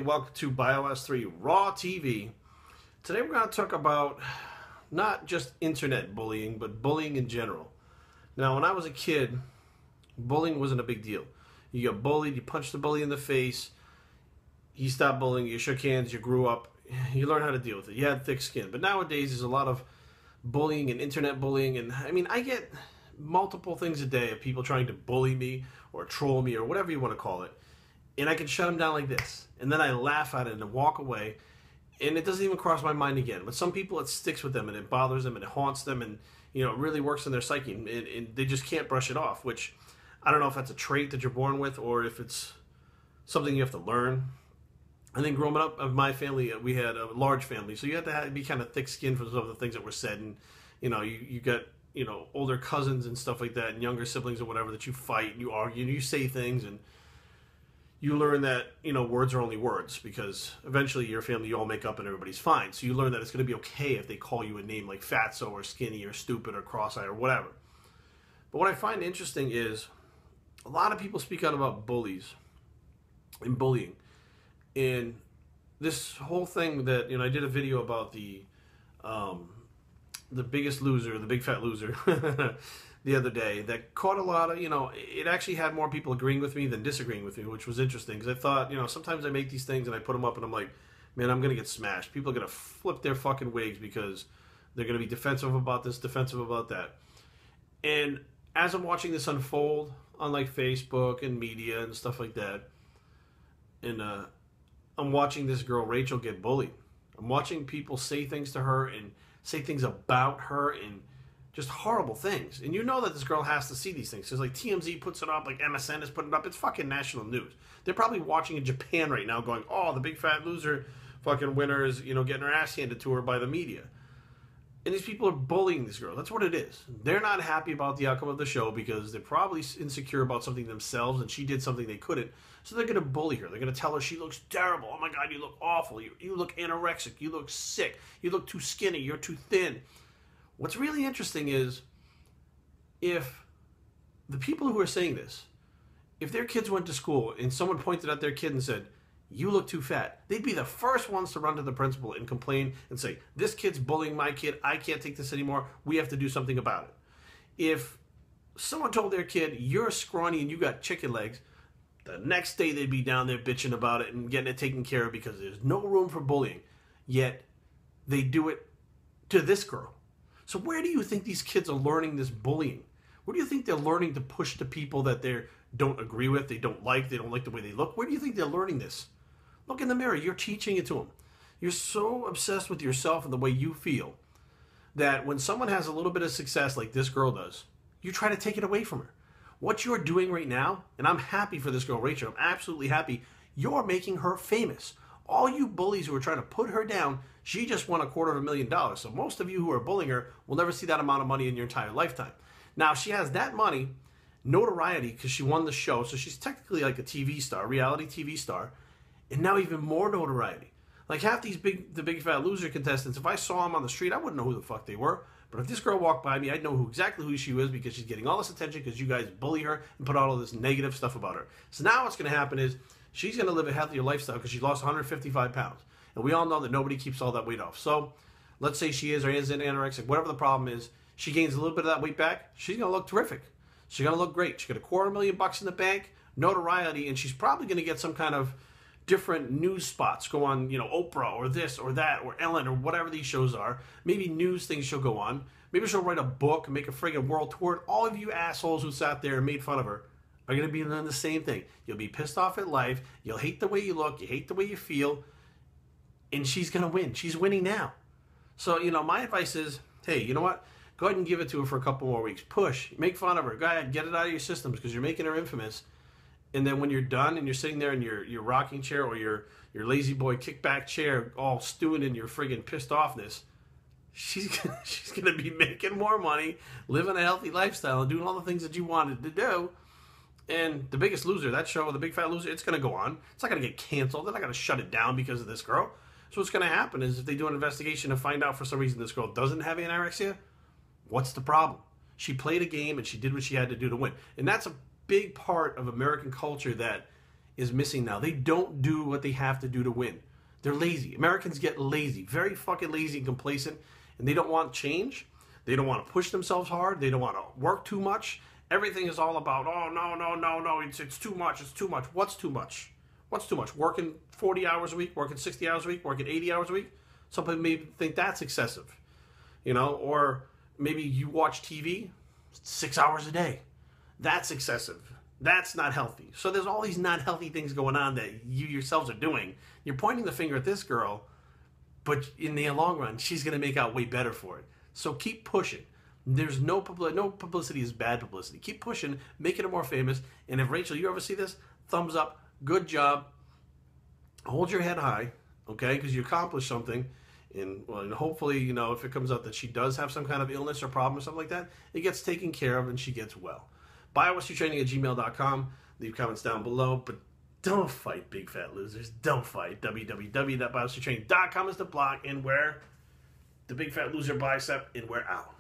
welcome to Bios3 Raw TV. Today we're going to talk about not just internet bullying, but bullying in general. Now, when I was a kid, bullying wasn't a big deal. You got bullied, you punched the bully in the face, you stopped bullying, you shook hands, you grew up, you learned how to deal with it. You had thick skin. But nowadays, there's a lot of bullying and internet bullying, and I mean, I get multiple things a day of people trying to bully me or troll me or whatever you want to call it. And I can shut them down like this. And then I laugh at it and walk away. And it doesn't even cross my mind again. But some people, it sticks with them and it bothers them and it haunts them. And, you know, it really works in their psyche. And they just can't brush it off. Which, I don't know if that's a trait that you're born with or if it's something you have to learn. I think growing up, of my family, we had a large family. So you had to be kind of thick-skinned for some of the things that were said. And, you know, you got, you know, older cousins and stuff like that and younger siblings or whatever that you fight and you argue and you say things and you learn that, you know, words are only words because eventually your family, you all make up and everybody's fine. So you learn that it's going to be okay if they call you a name like fatso or skinny or stupid or cross-eyed or whatever. But what I find interesting is a lot of people speak out about bullies and bullying. And this whole thing that, you know, I did a video about the Biggest Loser, the Big Fat Loser, the other day that caught a lot of, you know, it actually had more people agreeing with me than disagreeing with me, which was interesting because I thought, you know, sometimes I make these things and I put them up and I'm like, man, I'm going to get smashed. People are going to flip their fucking wigs because they're going to be defensive about this, defensive about that. And as I'm watching this unfold on like Facebook and media and stuff like that, and I'm watching this girl, Rachel, get bullied. I'm watching people say things to her and say things about her and just horrible things. And you know that this girl has to see these things. Because like TMZ puts it up, like MSN is putting it up. It's fucking national news. They're probably watching in Japan right now going, oh, the Big Fat Loser fucking winner is, you know, getting her ass handed to her by the media. And these people are bullying this girl. That's what it is. They're not happy about the outcome of the show because they're probably insecure about something themselves and she did something they couldn't. So they're going to bully her. They're going to tell her she looks terrible. Oh my God, you look awful. You look anorexic. You look sick. You look too skinny. You're too thin. What's really interesting is if the people who are saying this, if their kids went to school and someone pointed at their kid and said, you look too fat, they'd be the first ones to run to the principal and complain and say, this kid's bullying my kid. I can't take this anymore. We have to do something about it. If someone told their kid, you're scrawny and you got chicken legs, the next day they'd be down there bitching about it and getting it taken care of because there's no room for bullying. Yet they do it to this girl. So where do you think these kids are learning this bullying? Where do you think they're learning to push the people that they don't agree with, they don't like the way they look? Where do you think they're learning this? Look in the mirror. You're teaching it to them. You're so obsessed with yourself and the way you feel that when someone has a little bit of success like this girl does, you try to take it away from her. What you're doing right now, and I'm happy for this girl, Rachel, I'm absolutely happy, you're making her famous. All you bullies who are trying to put her down, she just won $250,000. So most of you who are bullying her will never see that amount of money in your entire lifetime. Now, she has that money, notoriety, because she won the show. So she's technically like a TV star, reality TV star, and now even more notoriety. Like half these the Big Fat Loser contestants, if I saw them on the street, I wouldn't know who the fuck they were. But if this girl walked by me, I'd know exactly who she was because she's getting all this attention because you guys bully her and put out all this negative stuff about her. So now what's going to happen is she's going to live a healthier lifestyle because she lost 155 pounds. And we all know that nobody keeps all that weight off. So let's say she is or isn't anorexic, whatever the problem is, she gains a little bit of that weight back, she's going to look terrific. She's going to look great. She's got $250,000 in the bank, notoriety, and she's probably going to get some kind of different news spots, go on, you know, Oprah or this or that or Ellen or whatever these shows are. Maybe news things she'll go on. Maybe she'll write a book and make a friggin' world tour. And all of you assholes who sat there and made fun of her are going to be doing the same thing. You'll be pissed off at life. You'll hate the way you look. You hate the way you feel. And she's going to win. She's winning now. So, you know, my advice is, hey, you know what? Go ahead and give it to her for a couple more weeks. Push. Make fun of her. Go ahead. Get it out of your systems because you're making her infamous. And then when you're done and you're sitting there in your rocking chair or your lazy boy kickback chair all stewing in your friggin' pissed offness, she's gonna be making more money, living a healthy lifestyle, and doing all the things that you wanted to do. And The Biggest Loser, that show, The Big Fat Loser, it's going to go on. It's not going to get canceled. They're not going to shut it down because of this girl. So what's going to happen is if they do an investigation and find out for some reason this girl doesn't have anorexia, what's the problem? She played a game and she did what she had to do to win. And that's a big part of American culture that is missing now. They don't do what they have to do to win. They're lazy. Americans get lazy, very fucking lazy and complacent, and they don't want change. They don't want to push themselves hard. They don't want to work too much. Everything is all about, oh, no, it's too much, it's too much. What's too much? What's too much? Working 40 hours a week, working 60 hours a week, working 80 hours a week? Some people may think that's excessive, you know, or maybe you watch TV 6 hours a day. That's excessive. That's not healthy. So there's all these not healthy things going on that you yourselves are doing. You're pointing the finger at this girl, but in the long run, she's going to make out way better for it. So keep pushing. There's no publicity is bad publicity. Keep pushing, making it more famous. And if Rachel, you ever see this, thumbs up, good job. Hold your head high, okay? Because you accomplished something. And hopefully, you know, if it comes out that she does have some kind of illness or problem or something like that, it gets taken care of and she gets well. Bios3training@gmail.com. Leave comments down below, but don't fight, big fat losers. Don't fight. www.bios3training.com is the blog, and where the big fat loser bicep, and we're out.